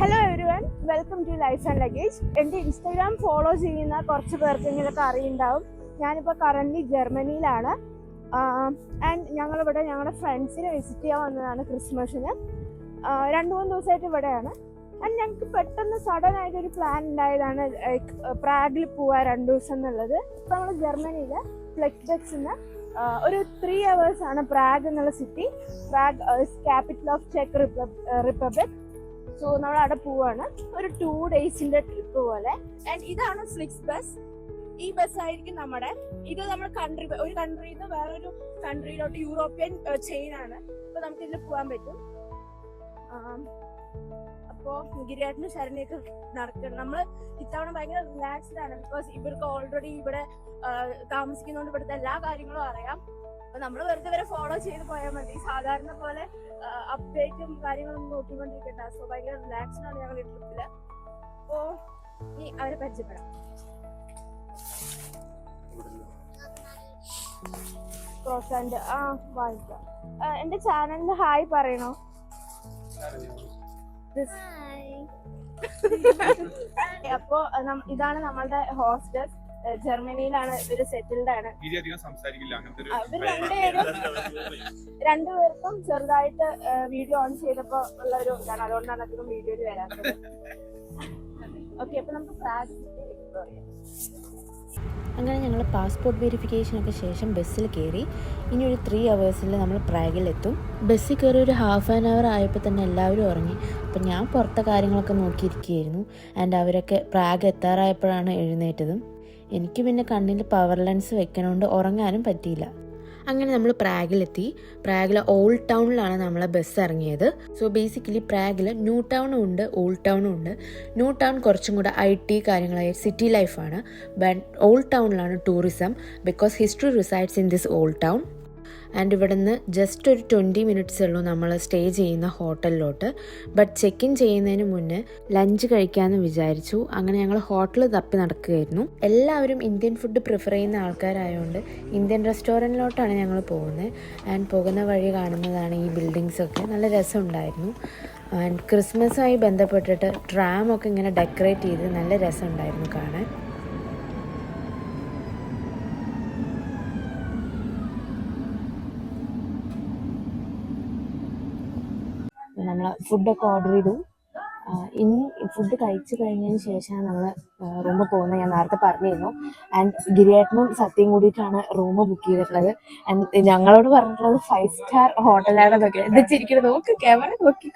Hello everyone, welcome to life and luggage. എൻ്റെ Instagram follow ചെയ്യുന്ന കുറച്ച് പേർക്കെങ്കിലൊക്കെ അറിയുണ്ടാവും. ഞാനിപ്പോൾ കറൻ്റ് ജർമ്മനിയിലാണ്. ആൻഡ് ഞങ്ങളിവിടെ ഞങ്ങളുടെ ഫ്രണ്ട്സിനെ വിസിറ്റ് ചെയ്യാൻ വന്നതാണ് ക്രിസ്മസിന്. 2-3 ദിവസമായിട്ട് ഇവിടെയാണ്. ആൻഡ് ഞങ്ങൾക്ക് പെട്ടെന്ന് സഡൻ ആയിട്ടൊരു പ്ലാൻ ഉണ്ടായതാണ് പ്രാഗിൽ പോവാൻ 2 ദിവസം എന്നുള്ളത്. ഇപ്പോൾ നമ്മൾ ജർമ്മനിയിൽ ഫ്ലെക്സ്ബെക്സിന്ന് ഒരു 3 hours ആണ് പ്രാഗ് എന്നുള്ള city. Prague capital of cheque republic. So നമ്മൾ അവിടെ പോവാണ്, ഒരു 2 days ട്രിപ്പ് പോലെ. ആൻഡ് ഇതാണ് ഫ്ലിക്സ് ബസ്. ഈ ബസ്സായിരിക്കും നമ്മുടെ. ഇത് നമ്മൾ ഒരു കൺട്രിയിൽ നിന്ന് വേറൊരു കൺട്രിയിലോട്ട്, യൂറോപ്യൻ ചെയിൻ ആണ്. അപ്പൊ നമുക്ക് ഇതിൽ പോകാൻ പറ്റും. അപ്പോ ഗിരിയാട്ടിന് ശരണിയൊക്കെ നടക്കണം. നമ്മൾ ഇത്തവണ ഭയങ്കര റിലാക്സ്ഡ് ആണ്. ബിക്കോസ് ഇവർക്ക് ഓൾറെഡി ഇവിടെ താമസിക്കുന്നതുകൊണ്ട് ഇവിടുത്തെ എല്ലാ കാര്യങ്ങളും അറിയാം. അപ്പൊ നമ്മൾ വെറുതെ വരെ ഫോളോ ചെയ്ത് പോയാൽ മതി. സാധാരണ പോലെ അപ്ഡേറ്റും കാര്യങ്ങളൊന്നും നോക്കിക്കൊണ്ടിരിക്കണ്ട. സോ ഭയങ്കര റിലാക്സ്ഡ് ആണ് ഞങ്ങൾ ഈ ട്രിപ്പില്. അപ്പോ ഇനി അവരെ പരിചയപ്പെടാം. ക്രോസാൻഡ് വായിക്കാം. എന്റെ ചാനലിൽ ഹായ് പറയണോ? അപ്പോ ഇതാണ് നമ്മളുടെ ഹോസ്റ്റസ്. ജർമ്മനിയിലാണ് ഇവര് സെറ്റിൽഡ് ആണ്. രണ്ടുപേർക്കും ചെറുതായിട്ട് വീഡിയോ ഓൺ ചെയ്തപ്പോ ഉള്ള ഒരു ഇതാണ്, അതുകൊണ്ടാണ് അധികം വീഡിയോയിൽ വരാത്തത്. ഓക്കെ, അപ്പൊ നമുക്ക് പ്രാഗ് എക്സ്പ്ലോർ ചെയ്യാം. അങ്ങനെ ഞങ്ങൾ പാസ്പോർട്ട് വെരിഫിക്കേഷനൊക്കെ ശേഷം ബസ്സിൽ കയറി. ഇനി ഒരു 3 hours നമ്മൾ പ്രാഗിലെത്തും. ബസ്സിൽ കയറി ഒരു 1/2 hour ആയപ്പോൾ തന്നെ എല്ലാവരും ഉറങ്ങി. അപ്പം ഞാൻ പുറത്തെ കാര്യങ്ങളൊക്കെ നോക്കിയിരിക്കുകയായിരുന്നു. ആൻഡ് അവരൊക്കെ പ്രാഗ് എത്താറായപ്പോഴാണ് എഴുന്നേറ്റതും. എനിക്ക് പിന്നെ കണ്ണിൽ പവർ ലെൻസ് വെക്കണോണ്ട് ഉറങ്ങാനും പറ്റിയില്ല. അങ്ങനെ നമ്മൾ പ്രാഗിലെത്തി. പ്രാഗിലെ ഓൾഡ് ടൗണിലാണ് നമ്മളെ ബസ് ഇറങ്ങിയത്. സോ ബേസിക്കലി പ്രാഗിൽ ന്യൂ ടൗണും ഉണ്ട്, ഓൾഡ് ടൗണും ഉണ്ട്. ന്യൂ ടൗൺ കുറച്ചും കൂടെ IT കാര്യങ്ങളായ സിറ്റി ലൈഫാണ്. ബട്ട് ഓൾഡ് ടൗണിലാണ് tourism, because history resides in this old town. And ഇവിടെ നിന്ന് ജസ്റ്റ് ഒരു 20 minutes ഉള്ളൂ നമ്മൾ സ്റ്റേ ചെയ്യുന്ന ഹോട്ടലിലോട്ട്. ബട്ട് ചെക്ക് ഇൻ ചെയ്യുന്നതിന് മുന്നേ ലഞ്ച് കഴിക്കാമെന്ന് വിചാരിച്ചു. അങ്ങനെ ഞങ്ങൾ ഹോട്ടൽ തപ്പി നടക്കുകയായിരുന്നു. എല്ലാവരും ഇന്ത്യൻ ഫുഡ് പ്രിഫർ ചെയ്യുന്ന ആൾക്കാരായതുകൊണ്ട് ഇന്ത്യൻ റെസ്റ്റോറൻറ്റിലോട്ടാണ് ഞങ്ങൾ പോകുന്നത്. ആൻഡ് പോകുന്ന വഴി കാണുന്നതാണ് ഈ ബിൽഡിങ്സൊക്കെ. നല്ല രസമുണ്ടായിരുന്നു. ആൻഡ് ക്രിസ്മസുമായി ബന്ധപ്പെട്ടിട്ട് ട്രാമൊക്കെ ഇങ്ങനെ ഡെക്കറേറ്റ് ചെയ്ത് നല്ല രസമുണ്ടായിരുന്നു കാണാൻ. നമ്മൾ ഫുഡൊക്കെ ഓർഡർ ചെയ്തു. ഇനി ഫുഡ് കഴിച്ചു കഴിഞ്ഞതിന് ശേഷമാണ് നമ്മൾ റൂമിൽ പോകുന്നത്. ഞാൻ നേരത്തെ പറഞ്ഞിരുന്നു. ആൻഡ് ഗിരിയേട്ടനും സത്യം കൂടിയിട്ടാണ് റൂം ബുക്ക് ചെയ്തിട്ടുള്ളത്. ആൻഡ് ഞങ്ങളോട് പറഞ്ഞിട്ടുള്ളത് 5 star ഹോട്ടലാണെന്നൊക്കെ. എന്താ നോക്ക്, ക്യാമറ നോക്കി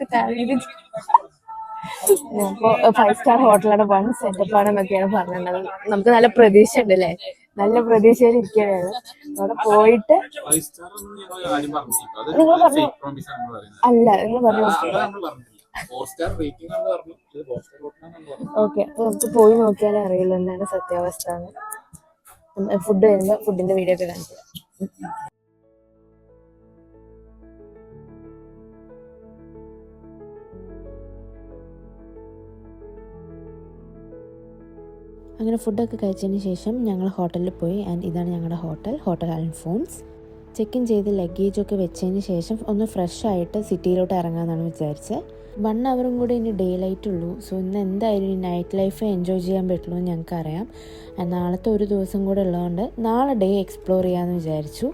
അപ്പോൾ 5 star ഹോട്ടലാണ്, 1 setup ആണെന്നൊക്കെയാണ് പറഞ്ഞിട്ടുള്ളത്. നമുക്ക് നല്ല പ്രതീക്ഷ ഉണ്ട് അല്ലേ? നല്ല പ്രതീക്ഷയിൽ ഇരിക്കുകയാണ്. അവിടെ പോയിട്ട് നിങ്ങൾ പറഞ്ഞു അല്ല, നിങ്ങൾ പറഞ്ഞു ഓക്കെ. അപ്പൊ നമുക്ക് പോയി നോക്കിയാലേ അറിയുള്ളൂ എന്താണ് സത്യാവസ്ഥ. ഫുഡ് വരുമ്പോ ഫുഡിന്റെ വീഡിയോ ഒക്കെ കാണിച്ചു. അങ്ങനെ ഫുഡൊക്കെ കഴിച്ചതിന് ശേഷം ഞങ്ങൾ ഹോട്ടലിൽ പോയി. ആൻഡ് ഇതാണ് ഞങ്ങളുടെ ഹോട്ടൽ അൽഫോൺസ്. ചെക്ക് ഇൻ ചെയ്ത് ലഗേജൊക്കെ വെച്ചതിന് ശേഷം ഒന്ന് ഫ്രഷ് ആയിട്ട് സിറ്റിയിലോട്ട് ഇറങ്ങാമെന്നാണ് വിചാരിച്ചത്. 1 hour കൂടെ ഇനി ഡേ ലൈറ്റ് ഉള്ളൂ. സോ ഇന്ന് എന്തായാലും ഈ നൈറ്റ് ലൈഫ് എൻജോയ് ചെയ്യാൻ പറ്റുള്ളൂ എന്ന് ഞങ്ങൾക്കറിയാം. നാളത്തെ ഒരു ദിവസം കൂടെ ഉള്ളതുകൊണ്ട് നാളെ ഡേ എക്സ്പ്ലോർ ചെയ്യാമെന്ന് വിചാരിച്ചു.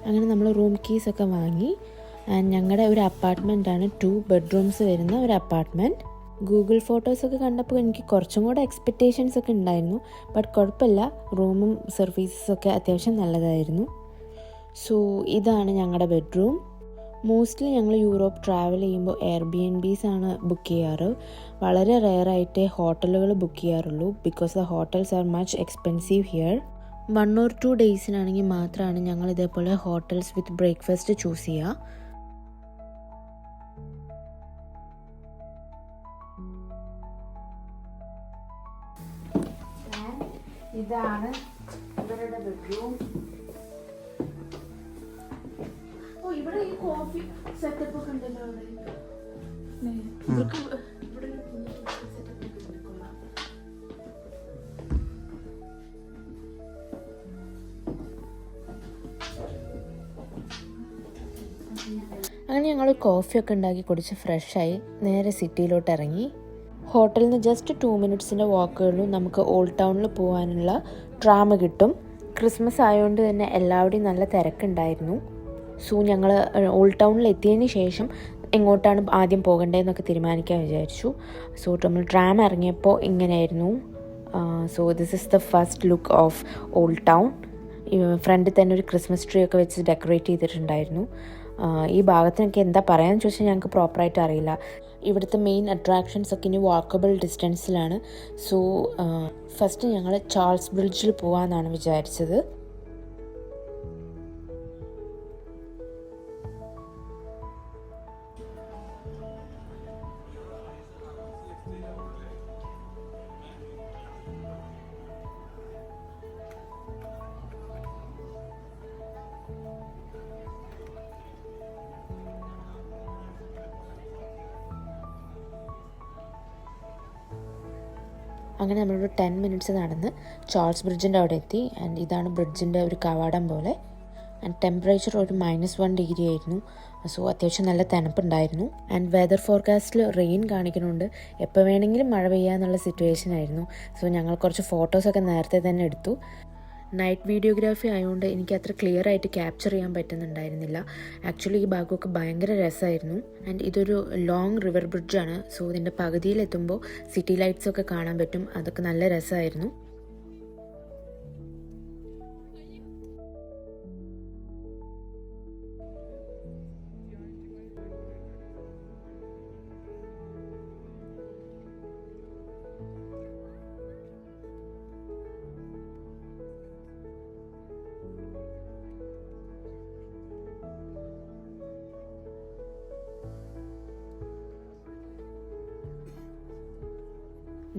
അങ്ങനെ നമ്മൾ റൂം കീസൊക്കെ വാങ്ങി. ആൻഡ് ഞങ്ങളുടെ ഒരു അപ്പാർട്ട്മെൻറ്റാണ്, 2 bedrooms വരുന്ന ഒരു അപ്പാർട്ട്മെൻറ്റ്. ഗൂഗിൾ ഫോട്ടോസൊക്കെ കണ്ടപ്പോൾ എനിക്ക് കുറച്ചും കൂടെ എക്സ്പെക്റ്റേഷൻസ് ഒക്കെ ഉണ്ടായിരുന്നു. ബട്ട് കുഴപ്പമില്ല, റൂമും സർവീസസൊക്കെ അത്യാവശ്യം നല്ലതായിരുന്നു. സോ ഇതാണ് ഞങ്ങളുടെ ബെഡ്റൂം. മോസ്റ്റ്ലി ഞങ്ങൾ യൂറോപ്പ് ട്രാവൽ ചെയ്യുമ്പോൾ Airbnbs ആണ് ബുക്ക് ചെയ്യാറ്. വളരെ റെയറായിട്ടേ ഹോട്ടലുകൾ ബുക്ക് ചെയ്യാറുള്ളൂ, because the hotels are much expensive here. 1 or 2 daysനാണെങ്കിൽ മാത്രമാണ് ഞങ്ങൾ ഇതേപോലെ ഹോട്ടൽസ് വിത്ത് ബ്രേക്ക്ഫാസ്റ്റ് ചൂസ് ചെയ്യുക. ഇതാണ് ഇവരുടെ ബെഡ്റൂം. ഇവിടെ ഈ കോഫി സെറ്റപ്പ് ഒക്കെ ഉണ്ടല്ലോ. ഇവിടെ അങ്ങനെ ഞങ്ങൾ കോഫിയൊക്കെ ഉണ്ടാക്കി കുടിച്ച് ഫ്രഷായി നേരെ സിറ്റിയിലോട്ട് ഇറങ്ങി. ഹോട്ടലിൽ നിന്ന് ജസ്റ്റ് 2 മിനിറ്റ്സിൻ്റെ വാക്കുകളിലും നമുക്ക് ഓൾഡ് ടൗണിൽ പോകാനുള്ള ട്രാം കിട്ടും. ക്രിസ്മസ് ആയതുകൊണ്ട് തന്നെ എല്ലാവരുടെയും നല്ല തിരക്കുണ്ടായിരുന്നു. സോ ഞങ്ങൾ ഓൾഡ് ടൗണിൽ എത്തിയതിന് ശേഷം എങ്ങോട്ടാണ് ആദ്യം പോകേണ്ടതെന്നൊക്കെ തീരുമാനിക്കാൻ വിചാരിച്ചു. സോ നമ്മൾ ട്രാം ഇറങ്ങിയപ്പോൾ ഇങ്ങനെയായിരുന്നു. So this is the first look of old town. ഫ്രണ്ടിൽ തന്നെ ഒരു ക്രിസ്മസ് ട്രീ ഒക്കെ വെച്ച് ഡെക്കറേറ്റ് ചെയ്തിട്ടുണ്ടായിരുന്നു. ഈ ഭാഗത്തിനൊക്കെ എന്താ പറയാന്ന് ചോദിച്ചാൽ ഞങ്ങൾക്ക് പ്രോപ്പറായിട്ട് അറിയില്ല. ഇവിടുത്തെ മെയിൻ അട്രാക്ഷൻസ് ഒക്കെ ഇനി വാക്കബിൾ ഡിസ്റ്റൻസിലാണ്. സോ ഫസ്റ്റ് ഞങ്ങൾ ചാൾസ് ബ്രിഡ്ജിൽ പോകാമെന്നാണ് വിചാരിച്ചത്. അങ്ങനെ നമ്മളൊരു 10 മിനിറ്റ്സ് നടന്ന് ചാൾസ് ബ്രിഡ്ജിൻ്റെ അവിടെ എത്തി. ആൻഡ് ഇതാണ് ബ്രിഡ്ജിൻ്റെ ഒരു കവാടം പോലെ. ആൻഡ് ടെമ്പറേച്ചർ ഒരു -1 ഡിഗ്രി ആയിരുന്നു. സോ അത്യാവശ്യം നല്ല തണുപ്പുണ്ടായിരുന്നു. ആൻഡ് വെതർ ഫോർകാസ്റ്റിൽ റെയിൻ കാണിക്കുന്നുണ്ട്, എപ്പോൾ വേണമെങ്കിലും മഴ പെയ്യാന്നുള്ള സിറ്റുവേഷൻ ആയിരുന്നു. സോ ഞങ്ങൾ കുറച്ച് ഫോട്ടോസൊക്കെ നേരത്തെ തന്നെ എടുത്തു. നൈറ്റ് വീഡിയോഗ്രാഫി ആയതുകൊണ്ട് എനിക്ക് അത്ര ക്ലിയർ ആയിട്ട് ക്യാപ്ചർ ചെയ്യാൻ പറ്റുന്നുണ്ടായിരുന്നില്ല. ആക്ച്വലി ഈ ഭാഗമൊക്കെ ഭയങ്കര രസമായിരുന്നു. ആൻഡ് ഇതൊരു ലോങ് റിവർ ബ്രിഡ്ജാണ്. സോ ഇതിൻ്റെ പകുതിയിലെത്തുമ്പോൾ സിറ്റി ലൈറ്റ്സ് ഒക്കെ കാണാൻ പറ്റും. അതൊക്കെ നല്ല രസമായിരുന്നു.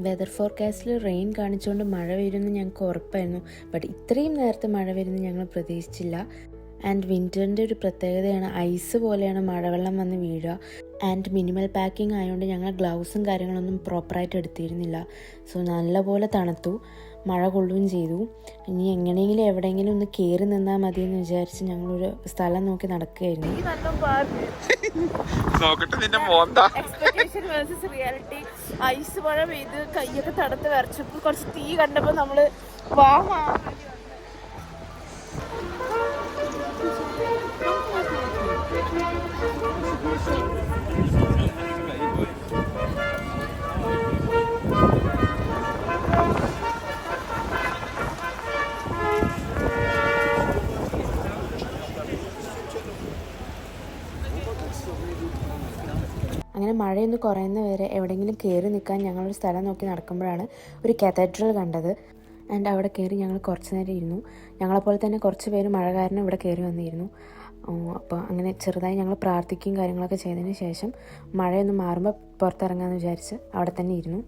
വെതർ ഫോർകാസ്റ്റിൽ റെയിൻ കാണിച്ചുകൊണ്ട് മഴ വരുമെന്ന് ഞങ്ങൾക്ക് ഉറപ്പായിരുന്നു. ബട്ട് ഇത്രയും നേരത്തെ മഴ വരുമെന്ന് ഞങ്ങൾ പ്രതീക്ഷിച്ചില്ല. ആൻഡ് വിൻ്ററിൻ്റെ ഒരു പ്രത്യേകതയാണ് ഐസ് പോലെയാണ് മഴവെള്ളം വന്ന് വീഴുക. ആൻഡ് മിനിമൽ പാക്കിംഗ് ആയതുകൊണ്ട് ഞങ്ങൾ ഗ്ലൗസും കാര്യങ്ങളൊന്നും പ്രോപ്പറായിട്ട് എടുത്തിരുന്നില്ല. സോ നല്ലപോലെ തണുത്തു, മഴ കൊള്ളുകയും ചെയ്തു. ഇനി എങ്ങനെയെങ്കിലും എവിടെയെങ്കിലും ഒന്ന് കയറി നിന്നാൽ മതി എന്ന് വിചാരിച്ച് ഞങ്ങളൊരു സ്ഥലം നോക്കി നടക്കുകയായിരുന്നു. ഐസ് മഴ പെയ്ത് കൈയൊക്കെ തണുത്ത് വരച്ചപ്പോൾ കുറച്ച് തീ കണ്ടപ്പോൾ നമ്മള് അങ്ങനെ മഴയൊന്ന് കുറയുന്ന വരെ എവിടെയെങ്കിലും കയറി നിൽക്കാൻ ഞങ്ങളൊരു സ്ഥലം നോക്കി നടക്കുമ്പോഴാണ് ഒരു കാത്തഡ്രൽ കണ്ടത്. ആൻഡ് അവിടെ കയറി ഞങ്ങൾ കുറച്ച് നേരം ഇരുന്നു. ഞങ്ങളെപ്പോലെ തന്നെ കുറച്ച് പേര് മഴ കാരണം ഇവിടെ കയറി വന്നിരുന്നു. അപ്പോൾ അങ്ങനെ ചെറുതായി ഞങ്ങൾ പ്രാർത്ഥിക്കുകയും കാര്യങ്ങളൊക്കെ ചെയ്തതിന് ശേഷം മഴയൊന്ന് മാറുമ്പോൾ പുറത്തിറങ്ങാമെന്ന് വിചാരിച്ച് അവിടെ തന്നെ ഇരുന്നു.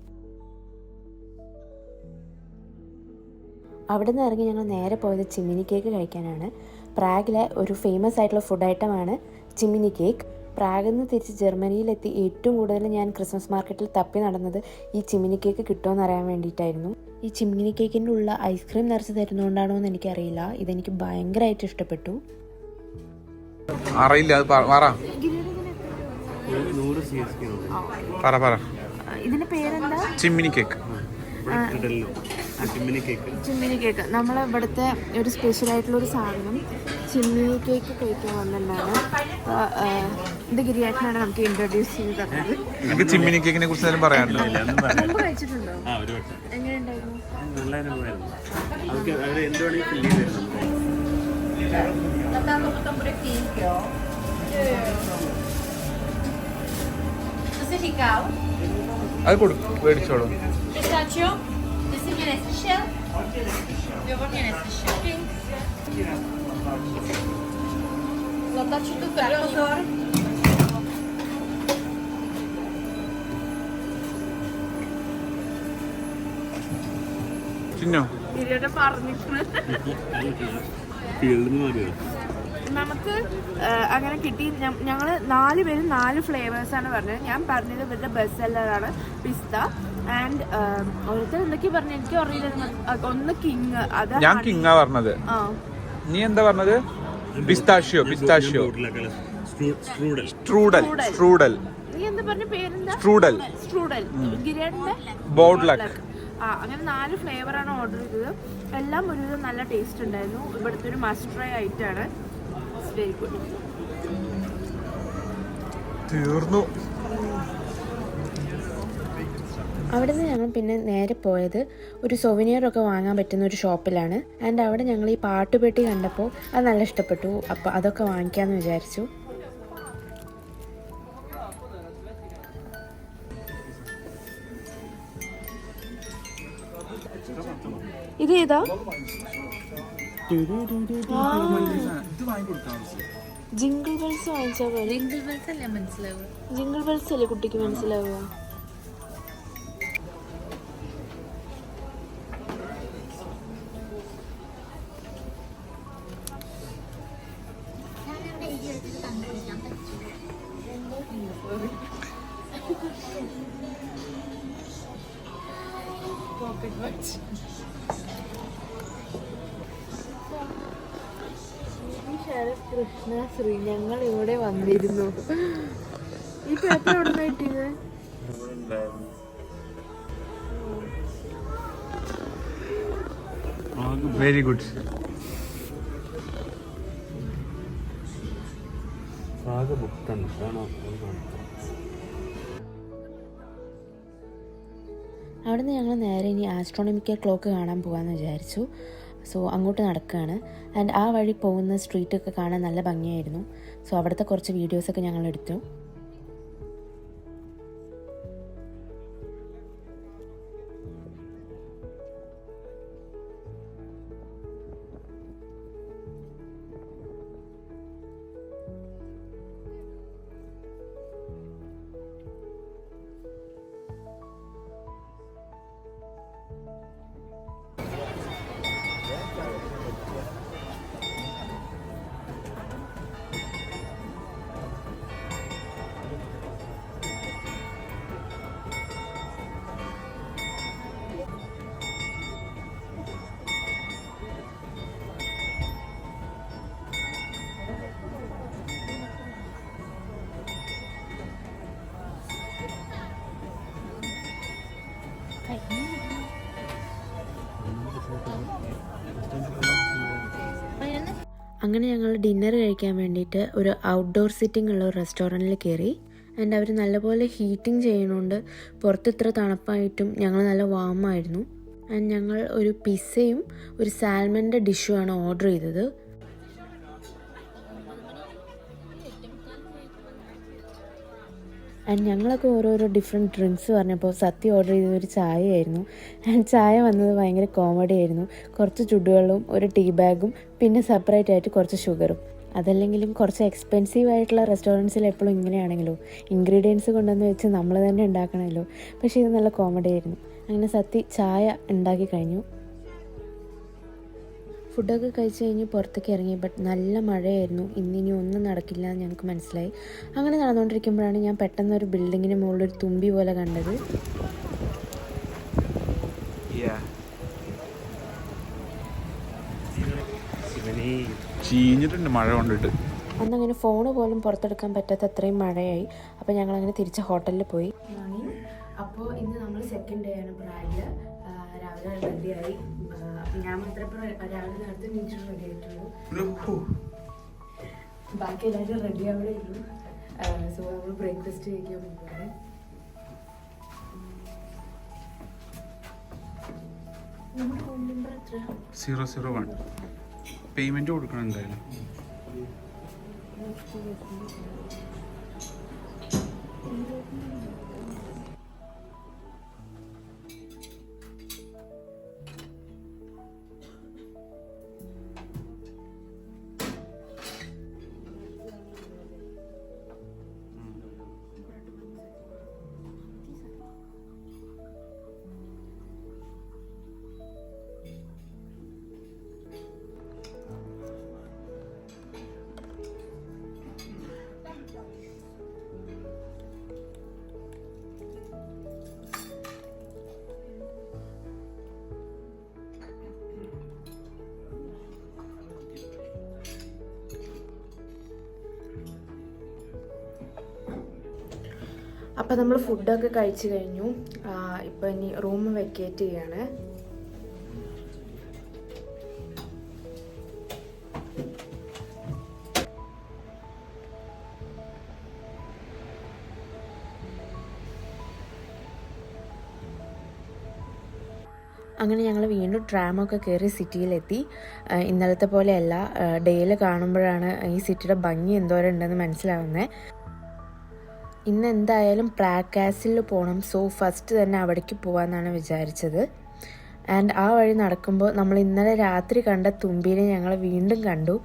അവിടെ നിന്ന് ഇറങ്ങി ഞങ്ങൾ നേരെ പോയത് ചിമ്മിനി കേക്ക് കഴിക്കാനാണ്. പ്രാഗിലെ ഒരു ഫേമസ് ആയിട്ടുള്ള ഫുഡ് ഐറ്റമാണ് ചിമ്മിനി കേക്ക്. പ്രാഗിൽ നിന്ന് തിരിച്ച് ജർമ്മനിയിലെത്തി ഏറ്റവും കൂടുതൽ ഞാൻ ക്രിസ്മസ് മാർക്കറ്റിൽ തപ്പി നടന്നത് ഈ ചിമ്മിനി കേക്ക് കിട്ടുമോ അറിയാൻ വേണ്ടിയിട്ടായിരുന്നു. ഈ ചിമ്മിനി കേക്കിൻ്റെ ഉള്ള ഐസ്ക്രീം നിറച്ച് തരുന്നതുകൊണ്ടാണോ എന്ന് എനിക്കറിയില്ല. ഇതെനിക്ക് ഭയങ്കരമായിട്ട് ഇഷ്ടപ്പെട്ടു. ഇതിന്റെ പേരെന്താ? ചിമ്മിനി കേക്ക്. ചിമ്മിനി കേക്ക് നമ്മളെ ഇവിടുത്തെ ഒരു സ്പെഷ്യലായിട്ടുള്ളൊരു സാധനം. ചിമ്മിനി കേക്ക് കഴിക്കാൻ വന്നിട്ടുണ്ടാണ്. ഇത് ഗിരിയേട്ടനാണ് നമുക്ക് ഇൻട്രൊഡ്യൂസ് ചെയ്ത് തന്നത്. എനിക്ക് ചിമ്മിനി കേക്കിനെ കുറിച്ച് പറയാനുണ്ടോ? മുമ്പ് കഴിച്ചിട്ടുണ്ടോ? എങ്ങനെയുണ്ടായിരുന്നു? അത് കൊടുക്കും, മേടിച്ചോളൂ. ചിന്നോ നമുക്ക് അങ്ങനെ കിട്ടി. ഞങ്ങൾ 4 പേരും 4 ഫ്ലേവേഴ്സാണ് പറഞ്ഞത്. ഞാൻ പറഞ്ഞത് ഇവരുടെ ബെസ്റ്റ് സെല്ലറാണ് പിസ്ത. ആൻഡ് ഓരോരുത്തർ എന്തൊക്കെയാ പറഞ്ഞത് എനിക്ക് അറിയില്ല. ഒന്ന് കിങ്, അത് ഞാൻ കിങ്ങാ പറഞ്ഞത്. നീ എന്താ പറഞ്ഞത്? പിസ്താഷ്യോ. പിസ്താഷ്യോ സ്ട്രൂഡൽ സ്ട്രൂഡൽ നീ എന്താ പറഞ്ഞ പേരെന്താ? സ്ട്രൂഡൽ സ്ട്രൂഡൽ. ഗിരിയേട്ടന്റെ ബോർഡ് ലക്ക്. അങ്ങനെ 4 ഫ്ലേവറാണ് ഓർഡർ ചെയ്തത്. എല്ലാം ഒരുവിധം നല്ല ടേസ്റ്റ് ഉണ്ടായിരുന്നു. ഇവിടുത്തെ ഒരു മസ്റ്റ് ട്രൈ ആയിട്ടാണ്. Very good. തീർന്നു. അവിടെ നിന്ന് ഞങ്ങൾ പിന്നെ നേരെ പോയത് ഒരു സൊവനിയറൊക്കെ വാങ്ങാൻ പറ്റുന്ന ഒരു ഷോപ്പിലാണ്. ആൻഡ് അവിടെ ഞങ്ങൾ ഈ പാട്ടുപെട്ടി കണ്ടപ്പോൾ അത് നല്ല ഇഷ്ടപ്പെട്ടു. അപ്പോൾ അതൊക്കെ വാങ്ങിക്കാമെന്ന് വിചാരിച്ചു. ഇത് ഏതാ? ജിങ്കിൾ ബെൽസ് വാങ്ങിച്ചാൽ പോലെ. ജിങ്കിൾ ബെൽസ് അല്ലേ കുട്ടിക്ക് മനസ്സിലാവുക? കൃഷ്ണ ശ്രീ ഞങ്ങൾ ഇവിടെ വന്നിരുന്നു. ഈ പേപ്പർ എവിടെ നിന്ന് കിട്ടിയത്? Very good. അവിടുന്ന് ഞങ്ങൾ നേരെ ഇനി ആസ്ട്രോണമിക്കൽ ക്ലോക്ക് കാണാൻ പോകാമെന്ന് വിചാരിച്ചു. സോ അങ്ങോട്ട് നടക്കുകയാണ്. ആൻഡ് ആ വഴി പോകുന്ന സ്ട്രീറ്റൊക്കെ കാണാൻ നല്ല ഭംഗിയായിരുന്നു. സോ അവിടുത്തെ കുറച്ച് വീഡിയോസൊക്കെ ഞങ്ങൾ എടുത്തു. അങ്ങനെ ഞങ്ങൾ ഡിന്നർ കഴിക്കാൻ വേണ്ടിയിട്ട് ഒരു ഔട്ട്ഡോർ സിറ്റിംഗ് ഉള്ള ഒരു റെസ്റ്റോറൻറ്റിൽ കയറി. ആൻഡ് അവർ നല്ലപോലെ ഹീറ്റിംഗ് ചെയ്യുന്നുണ്ട്. പുറത്ത് ഇത്ര തണുപ്പായിട്ടും ഞങ്ങൾ നല്ല വാമായിരുന്നു. ആൻഡ് ഞങ്ങൾ ഒരു പിസ്സയും ഒരു സാൽമൻ്റെ ഡിഷുമാണ് ഓർഡർ ചെയ്തത്. ആൻഡ് ഞങ്ങളൊക്കെ ഓരോരോ ഡിഫറെൻറ്റ് ഡ്രിങ്ക്സ് പറഞ്ഞപ്പോൾ സത്യം ഓർഡർ ചെയ്തൊരു ചായയായിരുന്നു. ആൻഡ് ചായ വന്നത് ഭയങ്കര കോമഡി ആയിരുന്നു. കുറച്ച് ചുടുവെള്ളവും ഒരു ടീ ബാഗും പിന്നെ സെപ്പറേറ്റ് ആയിട്ട് കുറച്ച് ഷുഗറും. അതല്ലെങ്കിലും കുറച്ച് എക്സ്പെൻസീവ് ആയിട്ടുള്ള റെസ്റ്റോറൻറ്റ്സിൽ എപ്പോഴും ഇങ്ങനെയാണെങ്കിലും ഇൻഗ്രീഡിയൻസ് കൊണ്ടുവന്ന് വെച്ച് നമ്മൾ തന്നെ ഉണ്ടാക്കണമല്ലോ. പക്ഷേ ഇത് നല്ല കോമഡി ആയിരുന്നു. അങ്ങനെ സത്യം ചായ ഉണ്ടാക്കി കഴിഞ്ഞു. ഫുഡൊക്കെ കഴിച്ച് കഴിഞ്ഞ് പുറത്തേക്ക് ഇറങ്ങി. ബട്ട് നല്ല മഴയായിരുന്നു. ഇന്നിനി ഒന്നും നടക്കില്ല എന്ന് ഞങ്ങൾക്ക് മനസ്സിലായി. അങ്ങനെ നടന്നുകൊണ്ടിരിക്കുമ്പോഴാണ് ഞാൻ പെട്ടെന്ന് ഒരു ബിൽഡിങ്ങിന് മുകളിലൊരു തുമ്പി പോലെ കണ്ടത്. ചീഞ്ഞിട്ടുണ്ട് മഴ കൊണ്ടിട്ട്. അന്നങ്ങനെ ഫോണ് പോലും പുറത്തെടുക്കാൻ പറ്റാത്ത അത്രയും മഴയായി. അപ്പോൾ ഞങ്ങളങ്ങനെ തിരിച്ച് ഹോട്ടലിൽ പോയി. അപ്പോൾ ഇന്ന് നമ്മൾ സെക്കൻഡ് ഡേ ആണ് പ്രാഗിൽ. രാവിലെ റെഡിയായി. ഞാൻ മാത്രമേ രാവിലെ നേരത്തെ നീച്ചിട്ട് റെഡി ആയിട്ടുള്ളൂ. ബാക്കി എല്ലാവരും റെഡി ആവണേ ഉള്ളൂ. സോ നമ്മൾ ബ്രേക്ക്ഫാസ്റ്റ് കഴിക്കാൻ പോകുന്നത്. നമ്മുടെ ഫോൺ നമ്പർ എത്ര? 001. പേയ്മെന്റ് കൊടുക്കണം എന്തായാലും. അപ്പോൾ നമ്മൾ ഫുഡൊക്കെ കഴിച്ച് കഴിഞ്ഞു. ഇപ്പോൾ ഇനി റൂം വെക്കേറ്റ് ചെയ്യാണ്. അങ്ങനെ ഞങ്ങൾ വീണ്ടും ട്രാമൊക്കെ കയറി സിറ്റിയിലെത്തി. ഇന്നലത്തെ പോലെയല്ല, ഡേയിൽ കാണുമ്പോഴാണ് ഈ സിറ്റിയുടെ ഭംഗി എന്തോരം ഉണ്ടെന്ന് മനസ്സിലാവുന്നത്. ഇന്ന് എന്തായാലും പ്രാഗ് കാസിലിൽ പോകണം. സോ ഫസ്റ്റ് തന്നെ അവിടേക്ക് പോകാമെന്നാണ് വിചാരിച്ചത്. ആൻഡ് ആ വഴി നടക്കുമ്പോൾ നമ്മൾ ഇന്നലെ രാത്രി കണ്ട തുമ്പീനെ ഞങ്ങൾ വീണ്ടും കണ്ടു.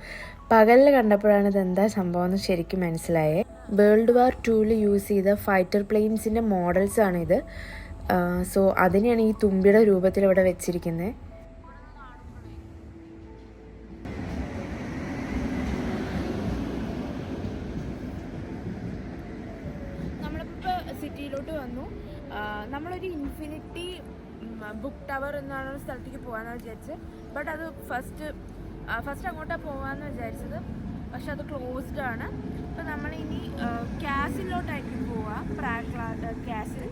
പകലിൽ കണ്ടപ്പോഴാണ് ഇതെന്താ സംഭവം എന്ന് ശരിക്കും മനസ്സിലായേ. വേൾഡ് വാർ 2 യൂസ് ചെയ്ത ഫൈറ്റർ പ്ലെയിൻസിൻ്റെ മോഡൽസാണിത്. സോ അതിനെയാണ് ഈ തുമ്പിയുടെ രൂപത്തിൽ ഇവിടെ വെച്ചിരിക്കുന്നത്. നമ്മളിപ്പോൾ സിറ്റിയിലോട്ട് വന്നു. നമ്മളൊരു ഇൻഫിനിറ്റി ബുക്ക് ടവർ എന്നാണ് സ്ഥലത്തേക്ക് പോകാമെന്ന് വിചാരിച്ചത്. ബട്ട് അത് ഫസ്റ്റ് അങ്ങോട്ടാണ് പോകാമെന്ന് വിചാരിച്ചത്. പക്ഷെ അത് ക്ലോസ്ഡ് ആണ്. അപ്പോൾ നമ്മളിനി കാസിലോട്ടായിരിക്കും പോവുക, പ്രാഗ് കാസിൽ.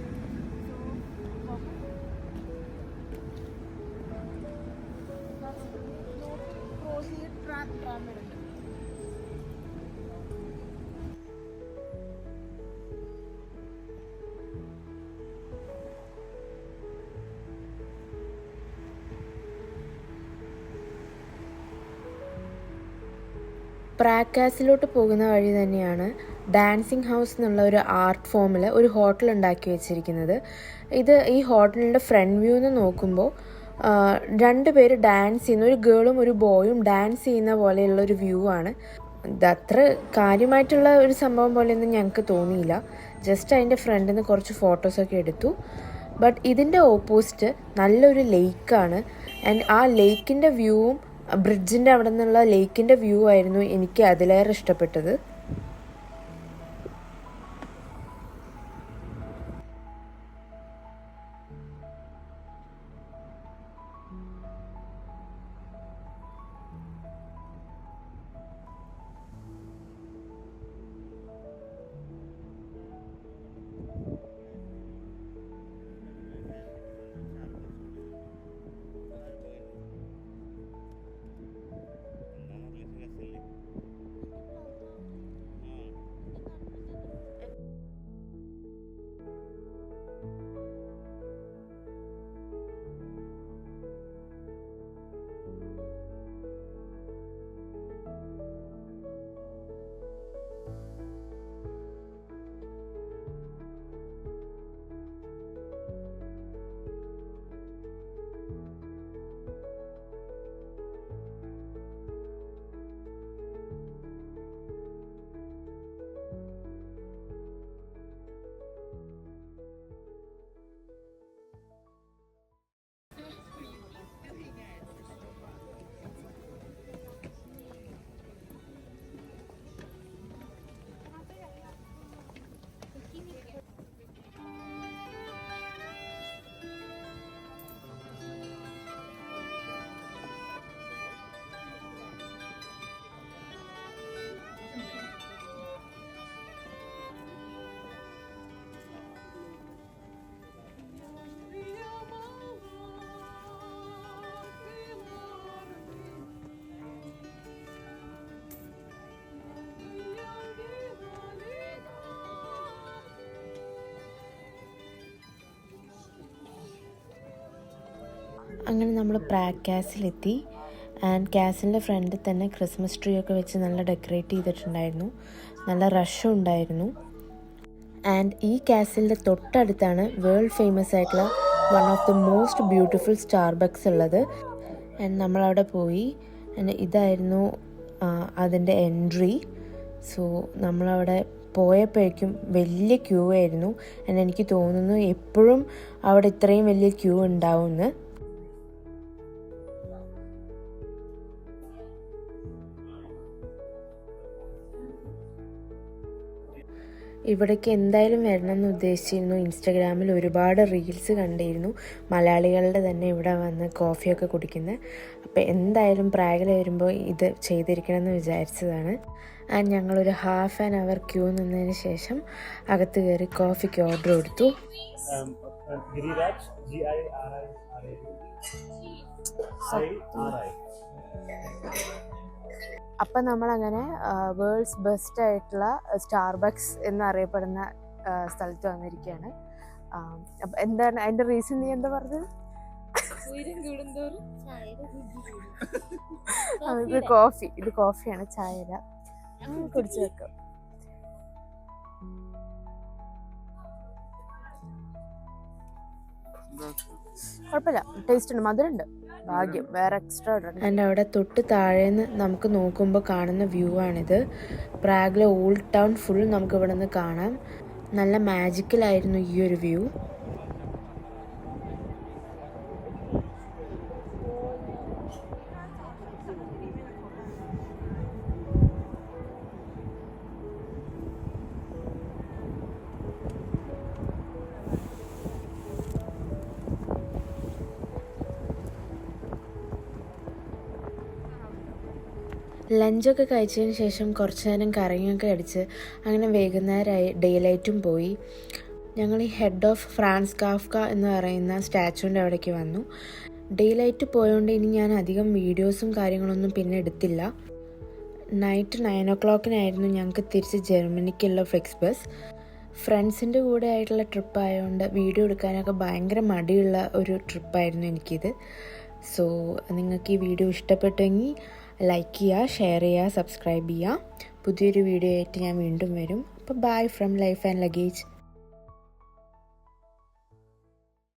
പ്രാഗ് കാസിലോട്ട് പോകുന്ന വഴി തന്നെയാണ് ഡാൻസിങ് ഹൗസ് എന്നുള്ള ഒരു ആർട്ട് ഫോമിൽ ഒരു ഹോട്ടൽ ഉണ്ടാക്കി വെച്ചിരിക്കുന്നത്. ഈ ഹോട്ടലിൻ്റെ ഫ്രണ്ട് വ്യൂ എന്ന് നോക്കുമ്പോൾ 2 പേര് ഡാൻസ് ചെയ്യുന്ന, ഒരു ഗേളും ഒരു ബോയും ഡാൻസ് ചെയ്യുന്ന പോലെയുള്ള ഒരു വ്യൂ ആണ്. ഇതത്ര കാര്യമായിട്ടുള്ള ഒരു സംഭവം പോലെയൊന്നും ഞങ്ങൾക്ക് തോന്നിയില്ല. ജസ്റ്റ് അതിൻ്റെ ഫ്രണ്ടിൽ നിന്ന് കുറച്ച് ഫോട്ടോസൊക്കെ എടുത്തു. ബട്ട് ഇതിൻ്റെ ഓപ്പോസിറ്റ് നല്ലൊരു ലേക്കാണ്. ആൻഡ് ആ ലേക്കിൻ്റെ വ്യൂവും ബ്രിഡ്ജിൻ്റെ അവിടെ നിന്നുള്ള ലേക്കിൻ്റെ വ്യൂ ആയിരുന്നു എനിക്ക് അതിലേറെ ഇഷ്ടപ്പെട്ടത്. അങ്ങനെ നമ്മൾ പ്രാഗ് കാസിലെത്തി. ആൻഡ് കാസിലിൻ്റെ ഫ്രണ്ടിൽ തന്നെ ക്രിസ്മസ് ട്രീ ഒക്കെ വെച്ച് നല്ല ഡെക്കറേറ്റ് ചെയ്തിട്ടുണ്ടായിരുന്നു. നല്ല റഷും ഉണ്ടായിരുന്നു. ആൻഡ് ഈ കാസിലിൻ്റെ തൊട്ടടുത്താണ് വേൾഡ് ഫേമസ് ആയിട്ടുള്ള one of the most beautiful Starbucks ഉള്ളത്. ആൻഡ് നമ്മളവിടെ പോയി. ആൻഡ് ഇതായിരുന്നു അതിൻ്റെ എൻട്രി. സോ നമ്മളവിടെ പോയപ്പോഴേക്കും വലിയ ക്യൂ ആയിരുന്നു. ആൻഡ് എനിക്ക് തോന്നുന്നു എപ്പോഴും അവിടെ ഇത്രയും വലിയ ക്യൂ ഉണ്ടാവുമെന്ന്. ഇവിടേക്ക് എന്തായാലും വരണമെന്ന് ഉദ്ദേശിച്ചിരുന്നു. ഇൻസ്റ്റഗ്രാമിൽ ഒരുപാട് റീൽസ് കണ്ടിരുന്നു മലയാളികളുടെ തന്നെ ഇവിടെ വന്ന് കോഫിയൊക്കെ കുടിക്കുന്നത്. അപ്പോൾ എന്തായാലും പ്രാഗിൽ വരുമ്പോൾ ഇത് ചെയ്തിരിക്കണമെന്ന് വിചാരിച്ചതാണ്. ആൻഡ് ഞങ്ങളൊരു ഹാഫ് ആൻ അവർ ക്യൂ നിന്നതിന് ശേഷം അകത്ത് കയറി കോഫിക്ക് ഓർഡർ കൊടുത്തു. അപ്പം നമ്മളങ്ങനെ വേൾഡ്സ് ബെസ്റ്റ് ആയിട്ടുള്ള സ്റ്റാർബക്സ് എന്നറിയപ്പെടുന്ന സ്ഥലത്ത് വന്നിരിക്കുകയാണ്. അപ്പം എന്താണ് അതിൻ്റെ റീസൺ? നീ എന്താ പറഞ്ഞത്? ഇത് കോഫിയാണ്, ചായല. കുടിച്ചു വെക്കാം. കുഴപ്പമില്ല, ടേസ്റ്റ് ഉണ്ട്, മധുരമുണ്ട്. ഭാഗ്യം, വേറെ എക്സ്ട്രാ ഇടണം. ആൻഡ് അവിടെ തൊട്ട് താഴേന്ന് നമുക്ക് നോക്കുമ്പോൾ കാണുന്ന വ്യൂ ആണിത്. പ്രാഗിലെ ഓൾഡ് ടൗൺ ഫുൾ നമുക്ക് ഇവിടെ നിന്ന് കാണാം. നല്ല മാജിക്കലായിരുന്നു ഈ ഒരു വ്യൂ. ലഞ്ചൊക്കെ കഴിച്ചതിന് ശേഷം കുറച്ച് നേരം കറങ്ങിയൊക്കെ അടിച്ച് അങ്ങനെ വൈകുന്നേരമായി. ഡേ ലൈറ്റും പോയി. ഞങ്ങൾ ഈ ഹെഡ് ഓഫ് ഫ്രാൻസ് കാഫ്ക എന്ന് പറയുന്ന സ്റ്റാച്ചുവിൻ്റെ അവിടേക്ക് വന്നു. ഡേ ലൈറ്റ് പോയതുകൊണ്ട് ഇനി ഞാൻ അധികം വീഡിയോസും കാര്യങ്ങളൊന്നും പിന്നെ എടുത്തില്ല. നൈറ്റ് 9 o'clock ഞങ്ങൾക്ക് തിരിച്ച് ജർമ്മനിക്കുള്ള ഫ്ലെക്സ് ബസ്. ഫ്രണ്ട്സിൻ്റെ കൂടെ ആയിട്ടുള്ള ട്രിപ്പ് ആയതുകൊണ്ട് വീഡിയോ എടുക്കാനൊക്കെ ഭയങ്കര മടിയുള്ള ഒരു ട്രിപ്പായിരുന്നു എനിക്കിത്. സോ നിങ്ങൾക്ക് ഈ വീഡിയോ ഇഷ്ടപ്പെട്ടെങ്കിൽ ലൈക്ക് ചെയ്യുക, ഷെയർ ചെയ്യുക, സബ്സ്ക്രൈബ് ചെയ്യുക. പുതിയൊരു വീഡിയോ ആയിട്ട് ഞാൻ വീണ്ടും വരും. അപ്പോൾ bye from life and luggage.